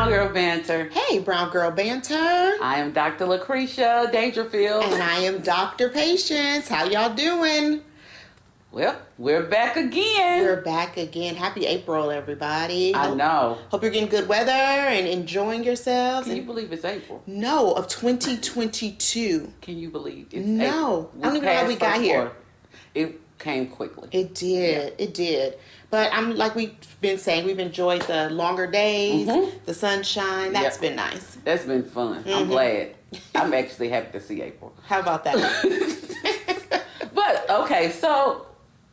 Brown Girl Banter. Hey, Brown Girl Banter. I am Dr. Lucretia Dangerfield. And I am Dr. Patience. How y'all doing? Well, we're back again. We're back again. Happy April, everybody. I know. Hope you're getting good weather and enjoying yourselves. Can you believe it's April? No, of 2022. Can you believe it's No. April? I don't even know how we got here. Quarter. It came quickly. It did. Yeah. It did. But I'm like we've been saying, we've enjoyed the longer days, the sunshine. That's been nice. That's been fun. I'm glad. I'm actually happy to see April. How about that? But okay, so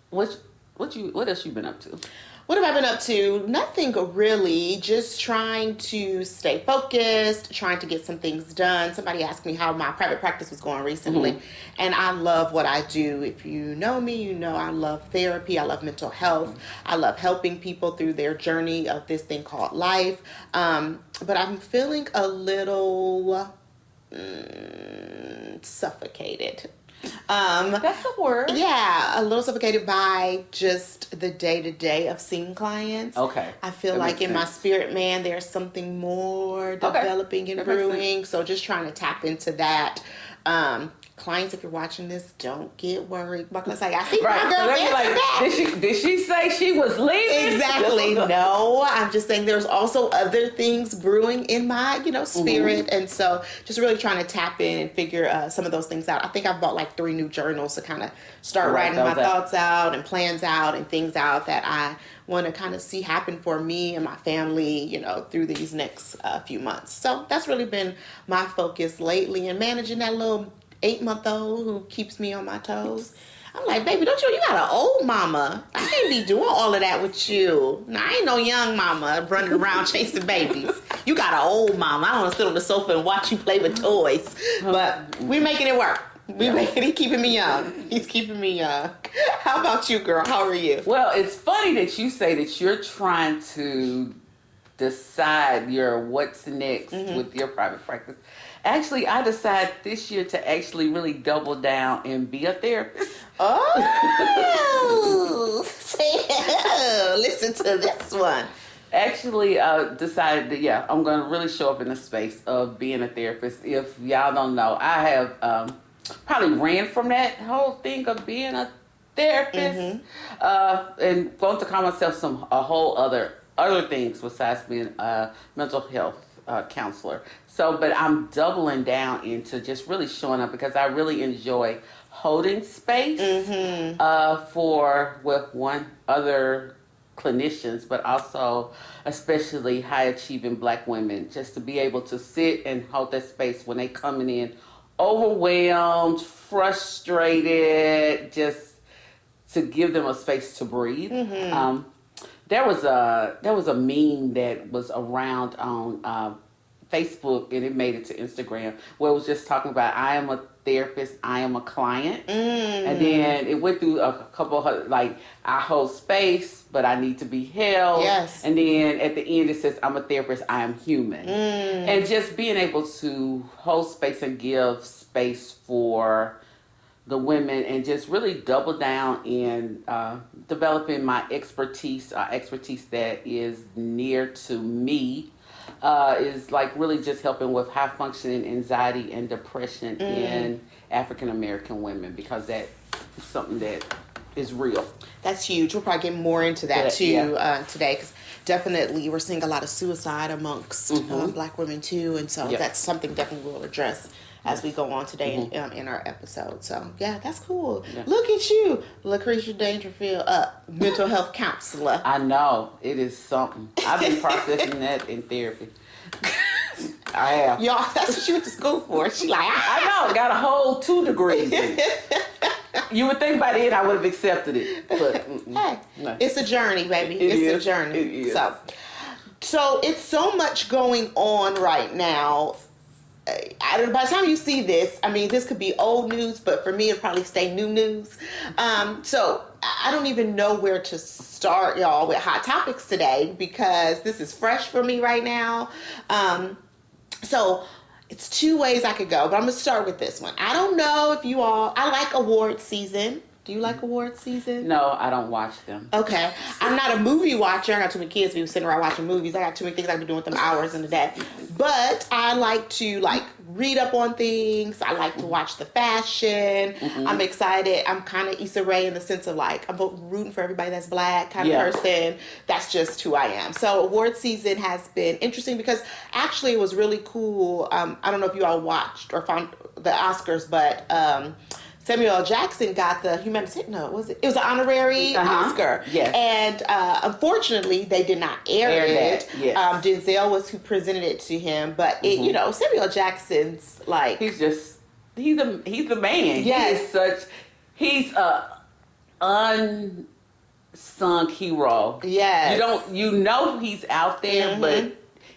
what else you been up to? What have I been up to? Nothing really. Just trying to stay focused, trying to get some things done. Somebody asked me how my private practice was going recently, and I love what I do. If you know me, you know I love therapy. I love mental health. I love helping people through their journey of this thing called life. But I'm feeling a little suffocated. That's a word. Yeah, a little suffocated by just the day-to-day of seeing clients. Okay. I feel That like makes in my sense. spirit, man, there's something more developing and That makes brewing. So just trying to tap into that. Clients, if you're watching this, don't get worried. Because like, I see my girl Let me back. did she say she was leaving? Exactly. No, I'm just saying there's also other things brewing in my, spirit. And so just really trying to tap in and figure some of those things out. I think I've bought like 3 new journals to kind of start writing my thoughts out and plans out and things out that I want to kind of see happen for me and my family, through these next few months. So that's really been my focus lately, and managing that little 8-month-old who keeps me on my toes. I'm like, baby, don't you got an old mama. I can't be doing all of that with you. Now, I ain't no young mama running around chasing babies. You got an old mama. I don't want to sit on the sofa and watch you play with toys. But we're making it work. He's keeping me young. He's keeping me young. How about you, girl? How are you? Well, it's funny that you say that you're trying to decide your what's next with your private practice. Actually, I decided this year to actually really double down and be a therapist. Oh, listen to this one. Actually, decided that, I'm going to really show up in the space of being a therapist. If y'all don't know, I have probably ran from that whole thing of being a therapist and going to call myself a whole other things besides being a mental health counselor. But I'm doubling down into just really showing up because I really enjoy holding space for one other clinicians, but also especially high achieving Black women, just to be able to sit and hold that space when they coming in overwhelmed, frustrated, just to give them a space to breathe. There was a meme that was around on Facebook, and it made it to Instagram, where it was just talking about, I am a therapist, I am a client. And then it went through a couple of, like, I hold space, but I need to be held. Yes. And then at the end it says, I'm a therapist, I am human. And just being able to hold space and give space for the women and just really double down in developing my expertise that is near to me, is like really just helping with high functioning anxiety and depression in African American women, because that is something that is real. That's huge. We'll probably get more into that too today, because definitely we're seeing a lot of suicide amongst Black women too, and so that's something definitely we'll address as we go on today in our episode. So that's cool. Look at you, Lucretia Dangerfield, mental health counselor. I know, it is something. I've been processing that in therapy. I have. Y'all, that's what she went to school for. She like, I know, got a whole 2 degrees in it. You would think by then I would have accepted it, but hey, no. It's a journey, baby. It's a journey. It is. So it's so much going on right now. By the time you see this, I mean, this could be old news, but for me, it'll probably stay new news. So I don't even know where to start, y'all, with hot topics today, because this is fresh for me right now. So it's 2 ways I could go, but I'm going to start with this one. I don't know if you all, I like award season. Do you like award season? No, I don't watch them. Okay. I'm not a movie watcher. I got too many kids to be sitting around watching movies. I got too many things I can be doing with them hours in the day. But I like to read up on things. I like to watch the fashion. I'm excited. I'm kind of Issa Rae in the sense of I'm rooting for everybody that's black kind of person. That's just who I am. So award season has been interesting because actually it was really cool. I don't know if you all watched or found the Oscars, but Samuel L. Jackson got the humanitarian. No, was it? It was an honorary Oscar. Yes. And unfortunately, they did not air it. Yes. Denzel was who presented it to him, but it, Samuel L. Jackson's he's the man. Yes. He's a unsung hero. Yes. You know he's out there, but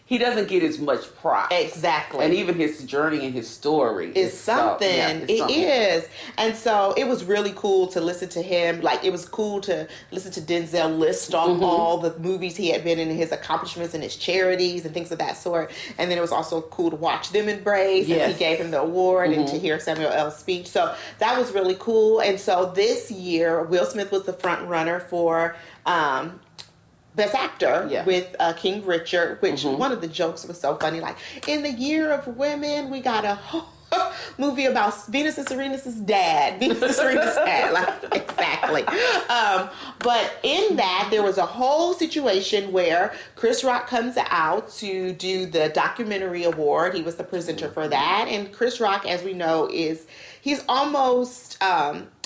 he doesn't get as much props. Exactly. And even his journey and his story is something. It is. And so it was really cool to listen to him. It was cool to listen to Denzel list off all the movies he had been in, his accomplishments and his charities and things of that sort. And then it was also cool to watch them embrace as he gave him the award and to hear Samuel L.'s speech. So that was really cool. And so this year, Will Smith was the front runner for Best Actor with King Richard, which one of the jokes was so funny. In the year of women, we got a whole movie about Venus and Serena's dad. Exactly. But in that, there was a whole situation where Chris Rock comes out to do the documentary award. He was the presenter for that. And Chris Rock, as we know, he's almost,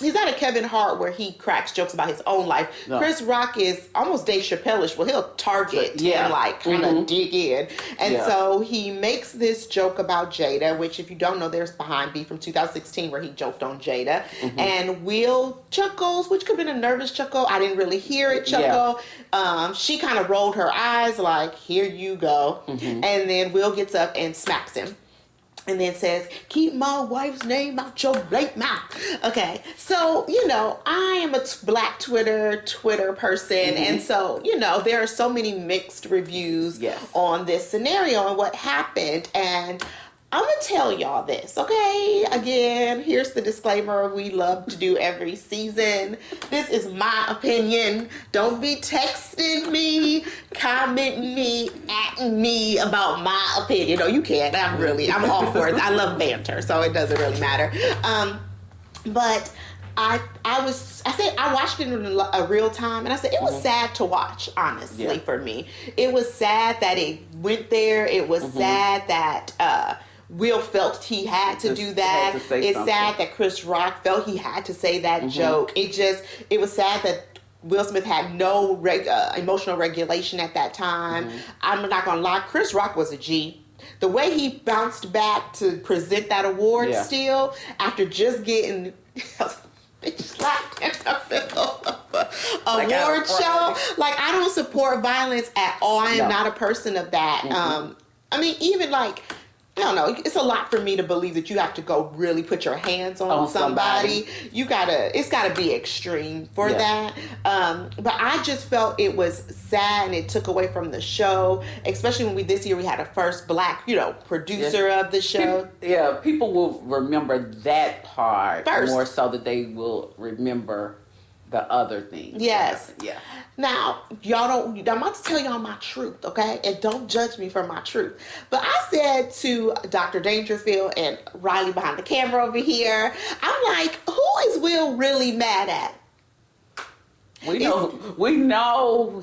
he's not a Kevin Hart where he cracks jokes about his own life. No. Chris Rock is almost Dave Chappelle-ish where he'll target and kind of dig in. And so he makes this joke about Jada, which if you don't know, there's Behind Beat from 2016 where he joked on Jada. And Will chuckles, which could have been a nervous chuckle. I didn't really hear it chuckle. She kind of rolled her eyes here you go. And then Will gets up and smacks him. And then says, keep my wife's name out your late mouth. Okay. So, I am a black Twitter person. And so, there are so many mixed reviews on this scenario and what happened. And I'm going to tell y'all this, okay? Again, here's the disclaimer we love to do every season. This is my opinion. Don't be texting me, commenting me, at me about my opinion. No, you can't. I'm all for it. I love banter, so it doesn't really matter. But I watched it in a real time, and I said it was sad to watch, honestly, for me. It was sad that it went there. It was sad that Will felt he had to do that. It's sad that Chris Rock felt he had to say that joke. It was sad that Will Smith had no emotional regulation at that time. I'm not gonna lie, Chris Rock was a G. The way he bounced back to present that award still after just getting slapped in the middle of an award show. I don't support violence at all. I am not a person of that. Even I don't know. It's a lot for me to believe that you have to go really put your hands on somebody. It's gotta be extreme for that. But I just felt it was sad and it took away from the show, especially when this year we had a first black, producer of the show. People will remember that part first, more so that they will remember the other things. Yes. Now, I'm about to tell y'all my truth, okay? And don't judge me for my truth. But I said to Dr. Dangerfield and Riley behind the camera over here, I'm like, who is Will really mad at? We know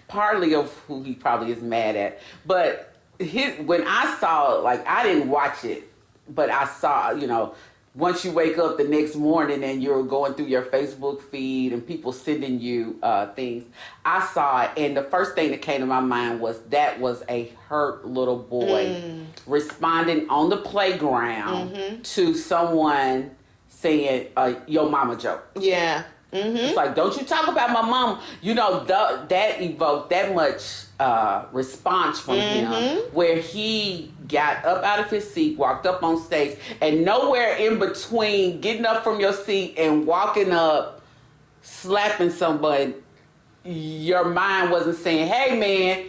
partly of who he probably is mad at. But when I saw it, I didn't watch it, but I saw, once you wake up the next morning and you're going through your Facebook feed and people sending you things, I saw it, and the first thing that came to my mind was that was a hurt little boy responding on the playground to someone saying, your mama joke. Yeah. It's don't you talk about my mom. That evoked that much response from him, where he got up out of his seat, walked up on stage, and nowhere in between getting up from your seat and walking up, slapping somebody, your mind wasn't saying, hey man,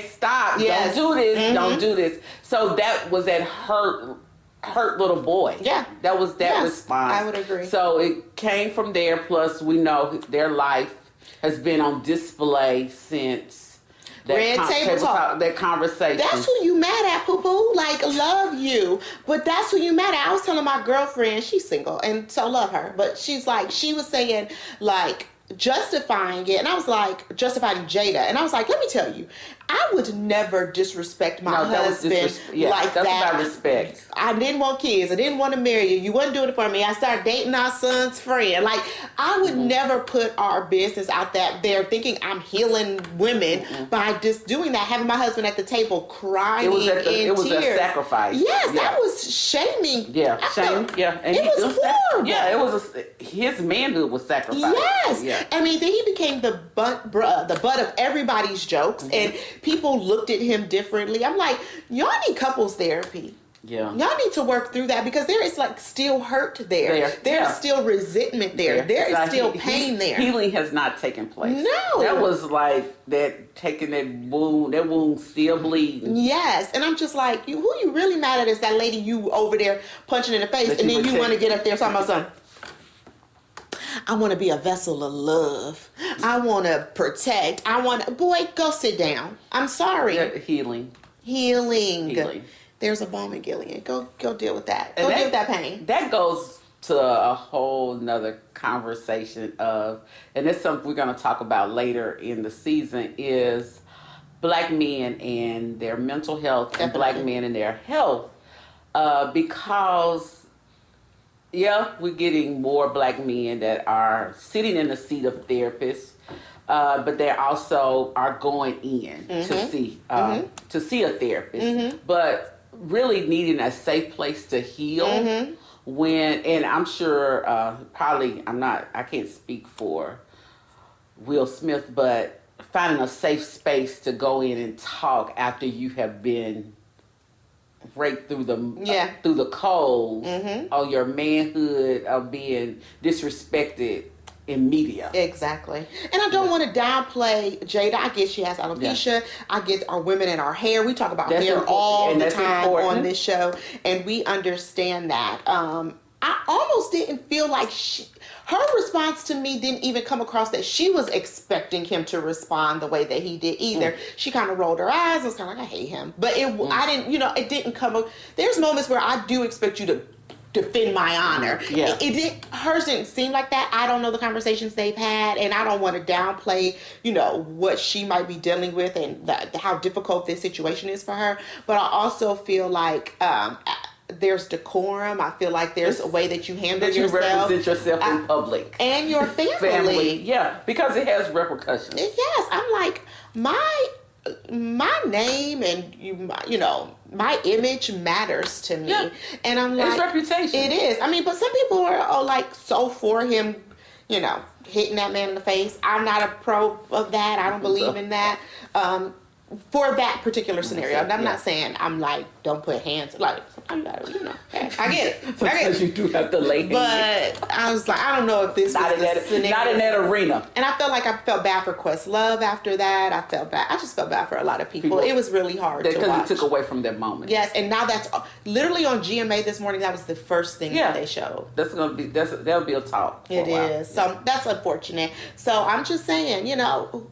stop, don't do this, don't do this. So that was that hurt hurt little boy. Yeah. That was that Yes, response. I would agree. So it came from there. Plus, we know their life has been on display since Red table talk. that conversation. That's who you mad at, poo poo. Like, love you, but that's who you mad at. I was telling my girlfriend, she's single, and so love her, but she's like, she was saying like justifying it, and I was like, justifying Jada, and I was like, let me tell you, I would never disrespect my husband like that's that. about respect. I didn't want kids. I didn't want to marry you. You wasn't doing it for me. I started dating our son's friend. Like, I would never put our business out there thinking I'm healing women by just doing that, having my husband at the table crying in tears. It was a sacrifice. Yes, that was shaming. Yeah, shame. Yeah, and it was horrible. Yeah, it was his manhood was sacrificed. Yes. Yeah. I mean, then he became the butt of everybody's jokes, and people looked at him differently. I'm like, y'all need couples therapy. Yeah. Y'all need to work through that, because there is like still hurt there. There's still resentment there. There is still pain there. Healing has not taken place. No. That was like that, taking that wound still bleeding. Yes. And I'm just like, who you really mad at is that lady you over there punching in the face, and then you want to get up there talking about something. I want to be a vessel of love. I want to protect. Boy, go sit down. I'm sorry. Yeah, healing. There's a balm in Gilead. Go deal with that. Deal with that pain. That goes to a whole nother conversation of, and it's something we're going to talk about later in the season, is black men and their mental health and black men and their health. Because we're getting more black men that are sitting in the seat of therapists, but they also are going in to see a therapist, but really needing a safe place to heal. And I'm sure, I can't speak for Will Smith, but finding a safe space to go in and talk after you have been raked through the coals of your manhood, of being disrespected in media. Exactly. And I don't want to downplay Jada. I get she has alopecia. I get our women in our hair. We talk about hair all the time on this show, and we understand that. I almost didn't feel like her response to me didn't even come across that she was expecting him to respond the way that he did either. She kind of rolled her eyes and was kind of like, I hate him. But I didn't, it didn't come. There's moments where I do expect you to defend my honor. Yeah. Hers didn't seem like that. I don't know the conversations they've had, and I don't want to downplay, what she might be dealing with and how difficult this situation is for her. But I also feel like, there's decorum. I feel like there's a way that you handle yourself. You represent yourself in public. And your family. Yeah, because it has repercussions. Yes. I'm like, my name and my image matters to me. Yeah. And I'm like, it's reputation. It is. I mean, but some people are like so for him, hitting that man in the face. I'm not a pro of that. I don't believe in that. For that particular scenario. And I'm not saying I'm like, don't put hands, like, sometimes you gotta, I get it. Sometimes you do have to lay hands. But I was like, I don't know if this not in that arena. And I felt bad for Questlove after that. I just felt bad for a lot of people. It was really hard to watch. Because it took away from that moment. Yes, and now that's literally on GMA this morning. That was the first thing that they showed. That'll be a talk. It is. So that's unfortunate. So I'm just saying,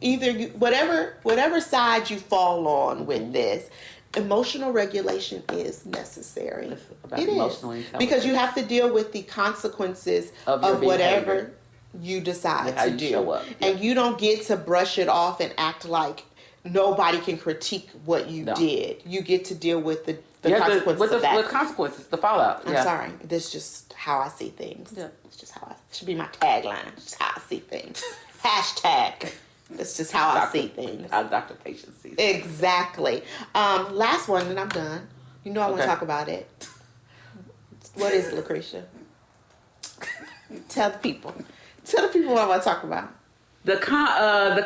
either whatever side you fall on with this, emotional regulation is necessary. It's about emotional intelligence. Because you have to deal with the consequences of whatever you decide to do. Show up. And you don't get to brush it off and act like nobody can critique what you did. You get to deal with the consequences of that. With consequences, the fallout. I'm sorry. This is just how I see things. Yeah. It's just how it should be my tagline. It's just how I see things. Hashtag. That's just how I see things. Dr. Patience sees things. Exactly. Last one, and I'm done. I want to talk about it. What is it, Lucretia? Tell the people. Tell the people what I want to talk about. The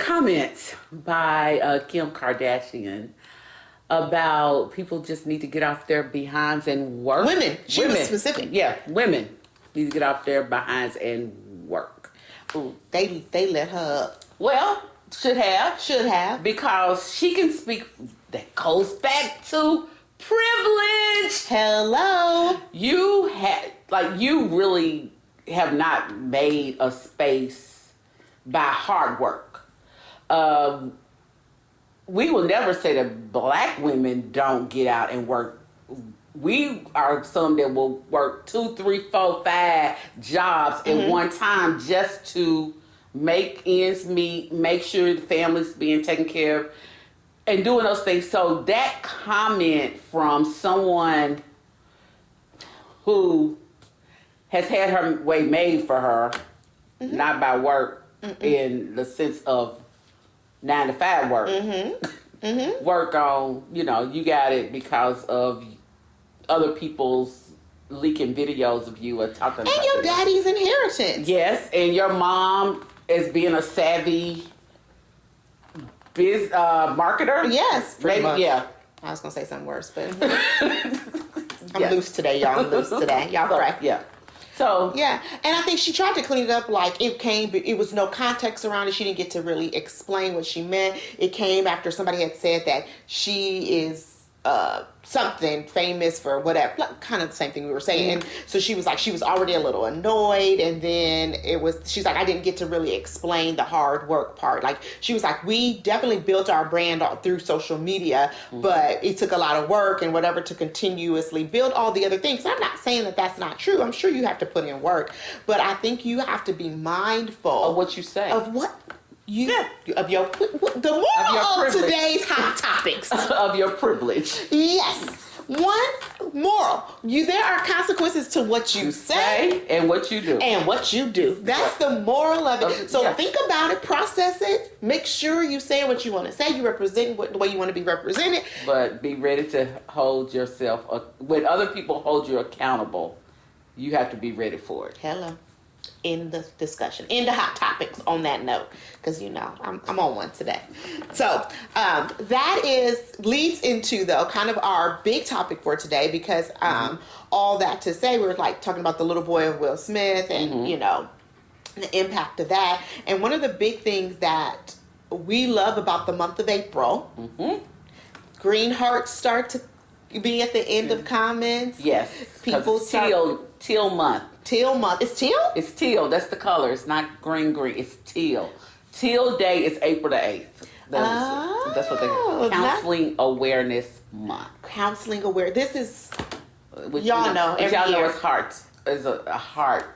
comments by Kim Kardashian about people just need to get off their behinds and work. Women. She was specific. Yeah, women need to get off their behinds and work. Ooh, they let her up. Well, should have. Because she can speak. That goes back to Privilege. Hello. You really have not made a space by hard work. We will never say that black women don't get out and work. We are some that will work 2, 3, 4, 5 jobs at one time just to make ends meet, make sure the family's being taken care of, and doing those things. So that comment from someone who has had her way made for her, not by work in the sense of 9 to 5 work. Work on, you got it because of other people's leaking videos of you or talking about And your daddy's inheritance. Yes, and your mom as being a savvy marketer. Yes, pretty much. Yeah. I was going to say something worse, but I'm loose today, y'all. I'm loose today. Y'all pray. Yeah. So yeah, and I think she tried to clean it up like it was no context around it. She didn't get to really explain what she meant. It came after somebody had said that she is something famous for whatever, like, kind of the same thing we were saying. And so she was already a little annoyed, and then she's like, I didn't get to really explain the hard work part. Like, she was like, we definitely built our brand through social media, but it took a lot of work and whatever to continuously build all the other things. I'm not saying that that's not true. I'm sure you have to put in work, but I think you have to be mindful of what you say, of what of your the moral of today's hot topics of your privilege. Yes, one moral. There are consequences to what you say and what you do. That's the moral of it. So think about it, process it, make sure you say what you want to say, you represent the way you want to be represented. But be ready to hold yourself when other people hold you accountable. You have to be ready for it. Hello. In the discussion, in the hot topics on that note, because I'm on one today. So that leads into though kind of our big topic for today, because all that to say, we were like talking about the little boy of Will Smith and the impact of that. And one of the big things that we love about the month of April, green hearts start to be at the end of comments. Yes, people teal month. Teal month. It's teal? It's teal. That's the color. It's not green. It's teal. Teal Day is April the 8th. That's what they Counseling Awareness Month. Counseling aware. This is y'all know every year. It's heart is a heart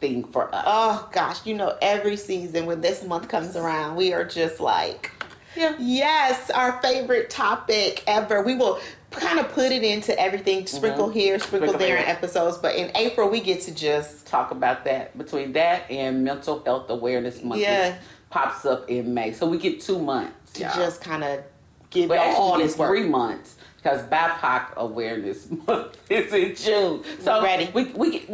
thing for us. Oh gosh, every season when this month comes around, we are just like, yes, our favorite topic ever. We will kind of put it into everything, sprinkle here, sprinkle there in episodes, but in April we get to just talk about that. Between that and Mental Health Awareness Month, which pops up in May, so we get 2 months to just kind of give all this 3 months, because BIPOC Awareness Month is in June. So we're ready. We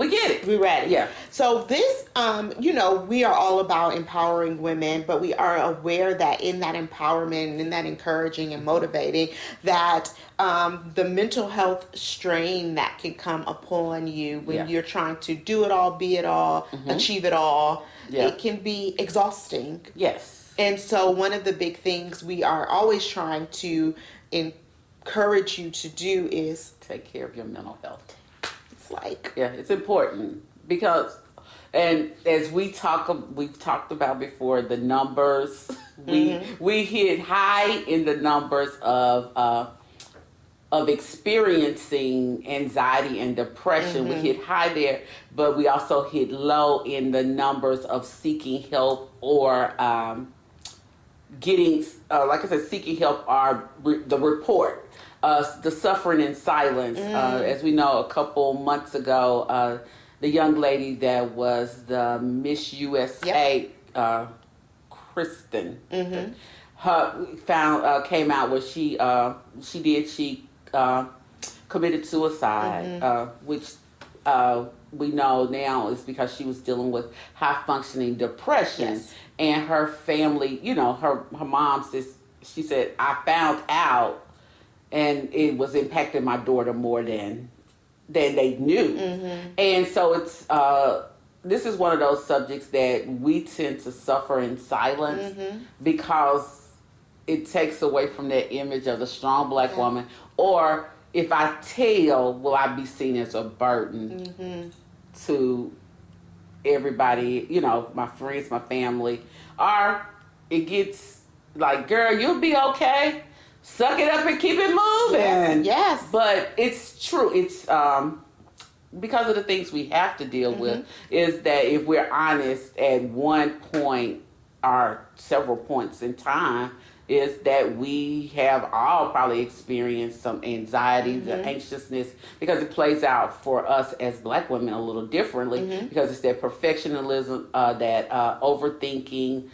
get it. We're ready. Yeah. So this, we are all about empowering women, but we are aware that in that empowerment and in that encouraging and motivating, that the mental health strain that can come upon you when you're trying to do it all, be it all, achieve it all, it can be exhausting. Yes. And so one of the big things we are always trying to encourage you to do is take care of your mental health. It's like, it's important, because, and as we've talked about before, the numbers, we hit high in the numbers of experiencing anxiety and depression. We hit high there, but we also hit low in the numbers of seeking help or getting, like I said, seeking help are the report. The suffering in silence. As we know, a couple months ago, the young lady that was the Miss USA, Kristen, came out where she committed suicide, which we know now is because she was dealing with high functioning depression, and her family, her mom says, she said, I found out, and it was impacting my daughter more than they knew. And so it's this is one of those subjects that we tend to suffer in silence, because it takes away from that image of the strong black woman, or if I tell, will I be seen as a burden to everybody, my friends, my family, or it gets like, girl, you'll be okay. Suck it up and keep it moving. Yes. But it's true. It's because of the things we have to deal with, is that if we're honest at one point or several points in time, is that we have all probably experienced some anxiety, the anxiousness, because it plays out for us as Black women a little differently, because it's that perfectionism, that overthinking,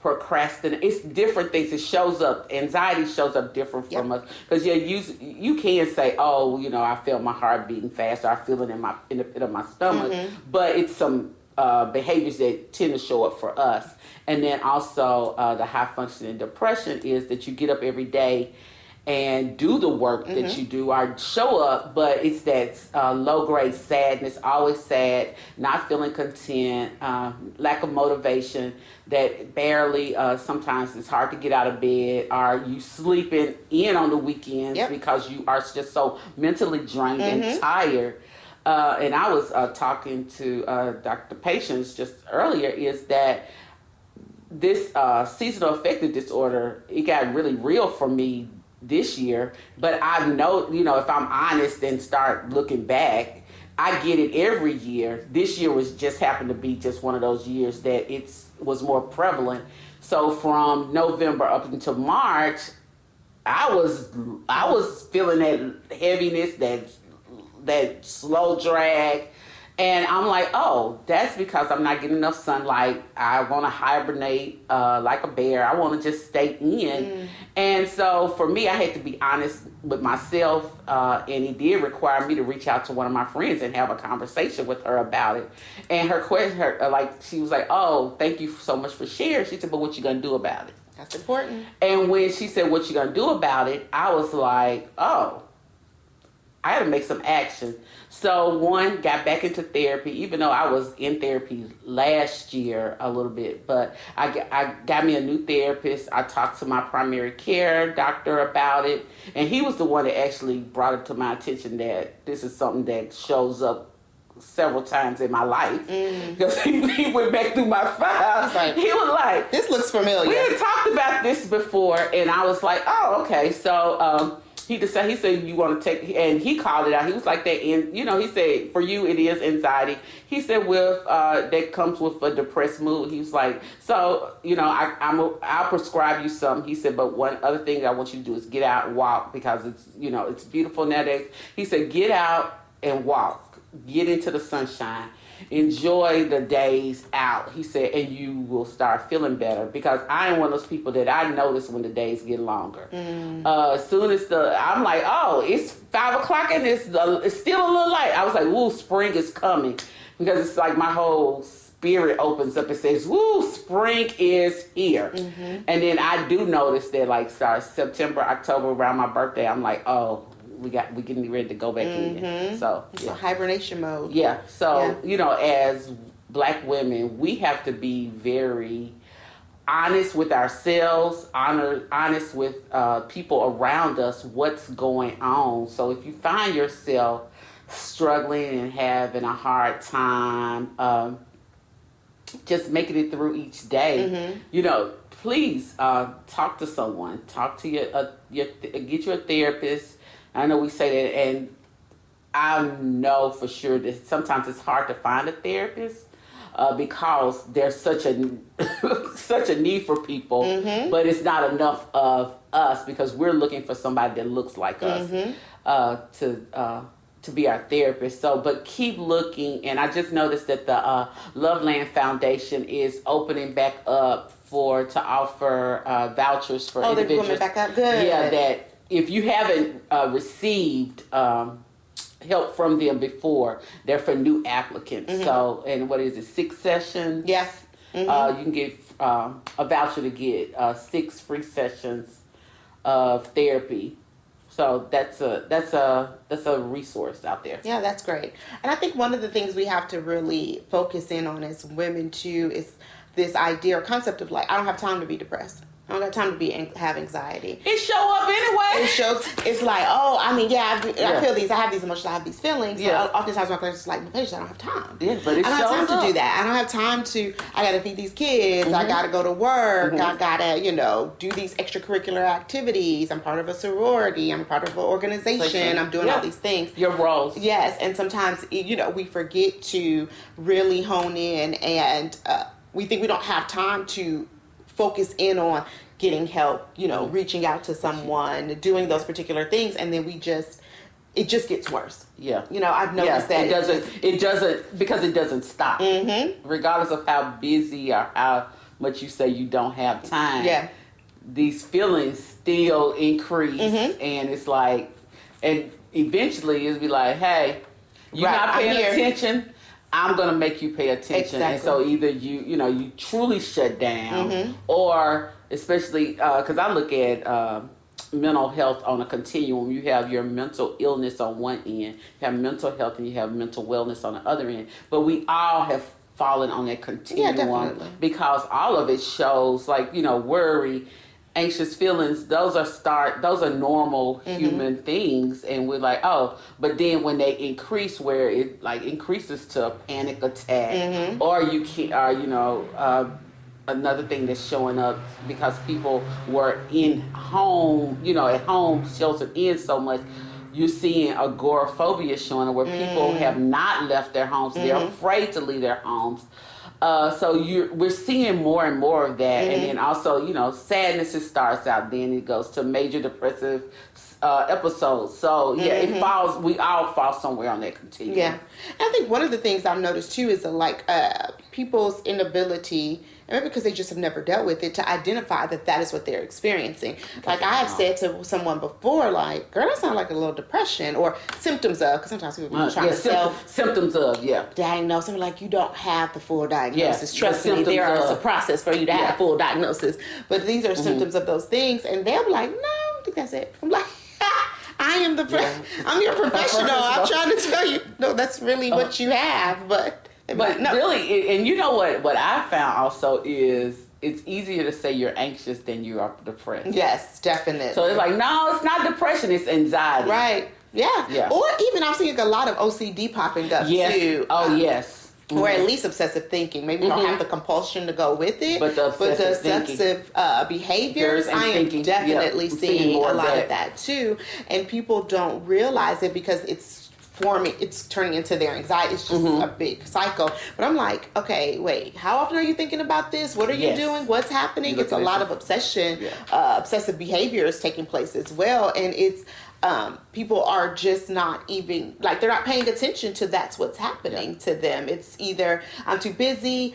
procrastinate. It's different things. It shows up. Anxiety shows up different from us, because you can say, oh, I felt my heart beating fast, or I feel it in the pit of my stomach, but it's some behaviors that tend to show up for us. And then also the high functioning depression is that you get up every day and do the work that you do, or show up, but it's that low grade sadness, always sad, not feeling content, lack of motivation, that barely, sometimes it's hard to get out of bed, or you sleeping in on the weekends because you are just so mentally drained and tired. And I was talking to Dr. Patience just earlier, is that this seasonal affective disorder, it got really real for me this year. But I know, if I'm honest and start looking back, I get it every year. This year was just happened to be just one of those years that it was more prevalent. So from November up until March, I was feeling that heaviness, that slow drag. And I'm like, oh, that's because I'm not getting enough sunlight. I want to hibernate like a bear. I want to just stay in. And so for me, I had to be honest with myself. And it did require me to reach out to one of my friends and have a conversation with her about it. And her question, she was like, oh, thank you so much for sharing. She said, but what you going to do about it? That's important. And when she said, what you going to do about it? I was like, oh, I had to make some action. So one, got back into therapy, even though I was in therapy last year a little bit, but I got me a new therapist. I talked to my primary care doctor about it, and he was the one that actually brought it to my attention that this is something that shows up several times in my life, because he went back through my files. He was like, this looks familiar. We had talked about this before, and I was like, oh, okay. So he said, you want to take, and he called it out. He was like that, and he said, for you, it is anxiety. He said, that comes with a depressed mood. He was like, so, I'll prescribe you some. He said, but one other thing I want you to do is get out and walk, because it's beautiful nowadays. He said, get out and walk, get into the sunshine. Enjoy the days out, he said, and you will start feeling better, because I am one of those people that I notice when the days get longer. As soon as I'm like, oh, it's 5 o'clock and it's still a little light. I was like, woo, spring is coming, because it's like my whole spirit opens up and says, woo, spring is here. And then I do notice that, like, starts September, October, around my birthday, I'm like, oh, we getting ready to go back in. So hibernation mode. Yeah. So, as Black women, we have to be very honest with ourselves, honest with people around us, what's going on. So if you find yourself struggling and having a hard time, just making it through each day, please talk to someone. Talk to get you a therapist. I know we say that, and I know for sure that sometimes it's hard to find a therapist because there's such a need for people, but it's not enough of us, because we're looking for somebody that looks like us to be our therapist. So, but keep looking, and I just noticed that the Loveland Foundation is opening back up to offer vouchers for individuals. Oh, they're coming back up. Good. Yeah, that. If you haven't received help from them before, they're for new applicants. So, and what is it, 6 sessions? Yes. You can get a voucher to get 6 free sessions of therapy. So that's a resource out there. Yeah, that's great. And I think one of the things we have to really focus in on as women too is this idea or concept of, like, I don't have time to be depressed. I don't got time to have anxiety. It show up anyway. It shows. It's like, I feel these. I have these emotions. I have these feelings. Yeah. But oftentimes my parents are like, Paige, I don't have time. Yeah, but it I don't have time shows up. to do that. I don't have time to. I got to feed these kids. I got to go to work. I got to, do these extracurricular activities. I'm part of a sorority. I'm part of an organization. I'm doing all these things. Your roles. Yes, and sometimes we forget to really hone in, and we think we don't have time to focus in on getting help, reaching out to someone, doing those particular things, and then it just gets worse. Yeah. I've noticed that it doesn't because it doesn't stop. Regardless of how busy or how much you say you don't have time. Yeah. These feelings still increase, and it's like, and eventually it'll be like, hey, you're not paying attention. I'm gonna make you pay attention, and so either you truly shut down, or especially because I look at mental health on a continuum. You have your mental illness on one end, you have mental health, and you have mental wellness on the other end. But we all have fallen on that continuum because all of it shows worry, anxious feelings. Those are normal human things, and we're like, but then when they increase, where it increases to a panic attack, or you can, another thing that's showing up because people were in home, at home sheltered in so much. You're seeing agoraphobia showing up where people have not left their homes. They're afraid to leave their homes. So we're seeing more and more of that, and then also sadness. It starts out, then it goes to major depressive episodes. So it falls. We all fall somewhere on that continuum. Yeah, and I think one of the things I've noticed too is people's inability, and maybe because they just have never dealt with it, to identify that is what they're experiencing. Like I have said to someone before, like, "Girl, that sounds like a little depression," or symptoms of, because sometimes people are trying to symptoms of diagnose. I'm like, you don't have the full diagnosis. Trust me, it's a process for you to have a full diagnosis. But these are symptoms of those things, and they'll be like, "No, I don't think that's it." I'm like, I am I'm your professional. I'm trying to tell you, no, that's really what you have, but no. Really, and you know what I found also is it's easier to say you're anxious than you are depressed. Yes, definitely. So it's like, no, it's not depression, it's anxiety. Right. Yeah. Or even I'm seeing a lot of OCD popping up too. Oh, yes. Or at least obsessive thinking. Maybe you don't have the compulsion to go with it, but the obsessive behaviors, I am definitely seeing a lot of that too. And people don't realize it because it's turning into their anxiety. It's just a big cycle. But I'm like, okay, wait, how often are you thinking about this? What are you doing? What's happening? It's a lot of obsessive behaviors taking place as well. And it's, people are just not even, they're not paying attention to that's what's happening to them. It's either I'm too busy,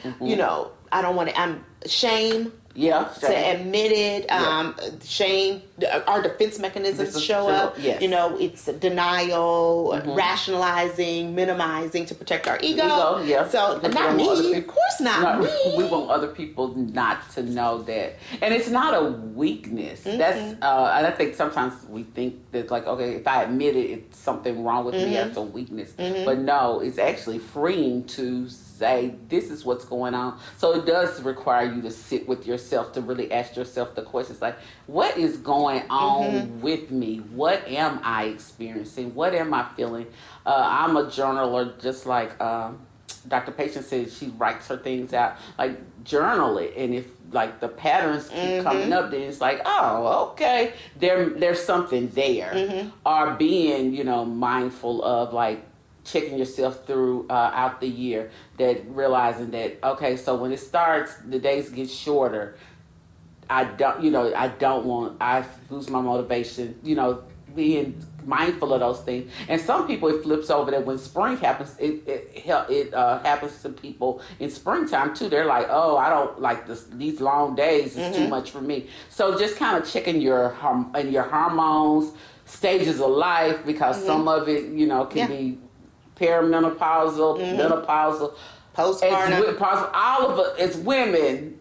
I don't want to, I'm shame. To admit it, shame, our defense mechanisms show up. Yes. It's denial, rationalizing, minimizing to protect our ego. So not me, of course not me. We want other people not to know that, and it's not a weakness. That's and I think sometimes we think that okay, if I admit it, it's something wrong with me. That's a weakness, but no, it's actually freeing to say this is what's going on. So it does require you to sit with yourself, to really ask yourself the questions like, what is going on with me? What am I experiencing? What am I feeling? I'm a journaler, just like Dr. Patient said. She writes her things out, journal it, and if the patterns keep coming up, then it's oh, okay, there's something there. Or being mindful of checking yourself throughout the year, that realizing that, okay, so when it starts, the days get shorter. I lose my motivation, being mindful of those things. And some people, it flips over that when spring happens, it happens to people in springtime too. They're like, oh, I don't like these long days. It's too much for me. So just kind of checking your hormones, stages of life, because some of it, can be perimenopausal, menopausal, postpartum. All of us as women,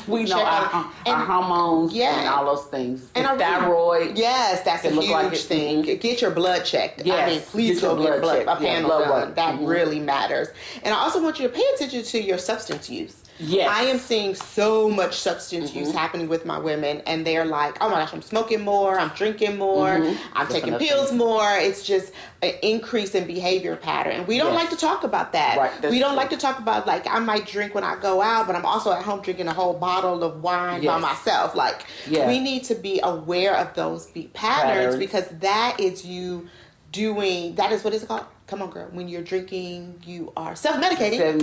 we know our hormones and all those things. And thyroid. Yes, that's a huge thing. Get your blood checked. Yes, please go get a panel done. That really matters. And I also want you to pay attention to your substance use. Yes. I am seeing so much substance use happening with my women, and they're like, oh my gosh, I'm smoking more, I'm drinking more, I'm taking pills more. It's just an increase in behavior pattern. And we don't like to talk about that. Right, we don't like to talk about, like, I might drink when I go out, but I'm also at home drinking a whole bottle of wine by myself. Like, we need to be aware of those patterns, because that is you doing, that is, what is it called? Come on, girl. When you're drinking, you are self-medicating.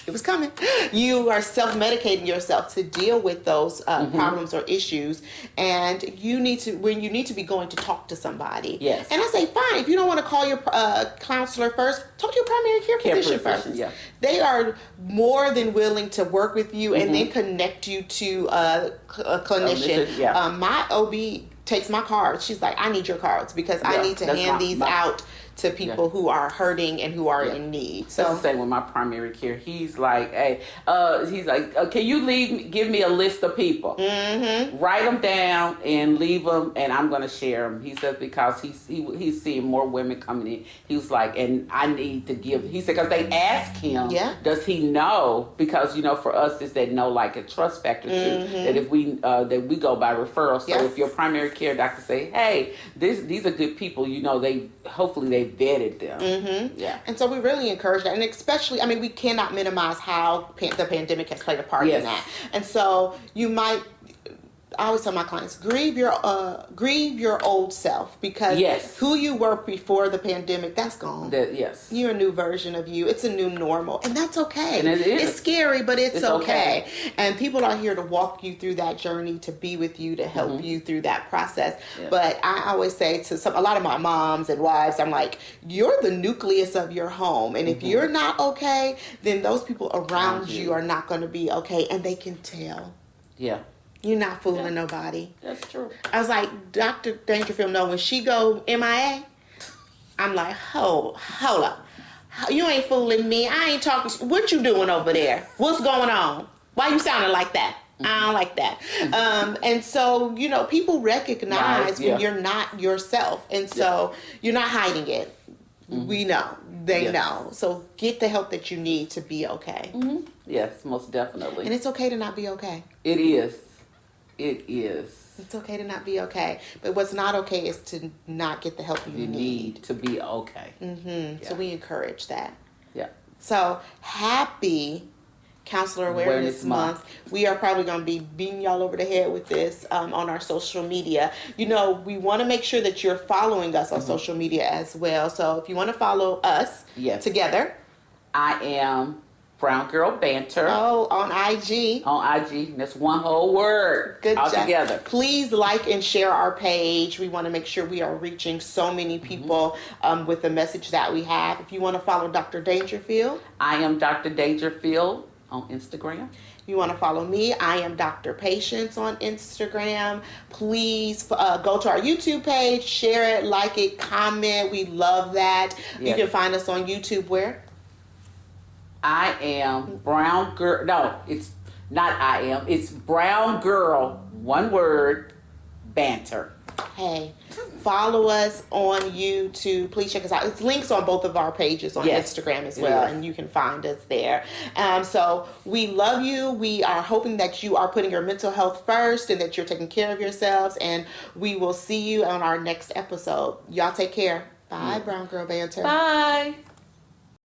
It was coming. You are self-medicating yourself to deal with those problems or issues, and you need to, when you need to be going to talk to somebody. Yes. And I say, fine, if you don't want to call your counselor first, talk to your primary care physician first. Yeah. They are more than willing to work with you and then connect you to a clinician. My OB takes my cards. She's like, I need your cards, because I need to hand these out to people who are hurting and who are in need. So that's the same with my primary care. He's like, hey, can you give me a list of people? Write them down and leave them, and I'm going to share them. He says, because he's seeing more women coming in. He was like, and I need to give, he said, because they ask him, does he know? Because, for us, it's that like a trust factor too, that if we go by referral. So if your primary care doctor say, hey, these are good people, hopefully they vetted them. And so we really encourage that, and especially, we cannot minimize how the pandemic has played a part in that. And so you might, I always tell my clients, grieve your old self, because who you were before the pandemic, that's gone. You're a new version of you. It's a new normal, and that's okay. And it's scary, but it's okay. And people are here to walk you through that journey, to be with you, to help you through that process. But I always say to a lot of my moms and wives, I'm like, you're the nucleus of your home, and if you're not okay, then those people around you are not going to be okay, and they can tell. You're not fooling nobody. That's true. I was like, Dr. Dangerfield, no, when she go MIA, I'm like, hold up. You ain't fooling me. I ain't talking. What you doing over there? What's going on? Why you sounding like that? I don't like that. And so, people recognize when you're not yourself. And so you're not hiding it. We know. They know. So get the help that you need to be okay. Yes, most definitely. And it's okay to not be okay. It is. It is. It's okay to not be okay. But what's not okay is to not get the help you need to be okay. So we encourage that. Yeah. So happy Counselor Awareness Month. We are probably going to be beating y'all over the head with this on our social media. We want to make sure that you're following us on social media as well. So if you want to follow us together. I am Brown Girl Banter. Oh, on IG. On IG. That's one whole word. Good all job. Together. Please like and share our page. We want to make sure we are reaching so many people with the message that we have. If you want to follow Dr. Dangerfield. I am Dr. Dangerfield on Instagram. If you want to follow me, I am Dr. Patience on Instagram. Please go to our YouTube page, share it, like it, comment. We love that. You can find us on YouTube where? I am Brown Girl. No, it's not I am. It's Brown Girl, one word, Banter. Hey, follow us on YouTube. Please check us out. It's links on both of our pages on Instagram as well, and you can find us there. So we love you. We are hoping that you are putting your mental health first and that you're taking care of yourselves, and we will see you on our next episode. Y'all take care. Bye, Brown Girl Banter. Bye.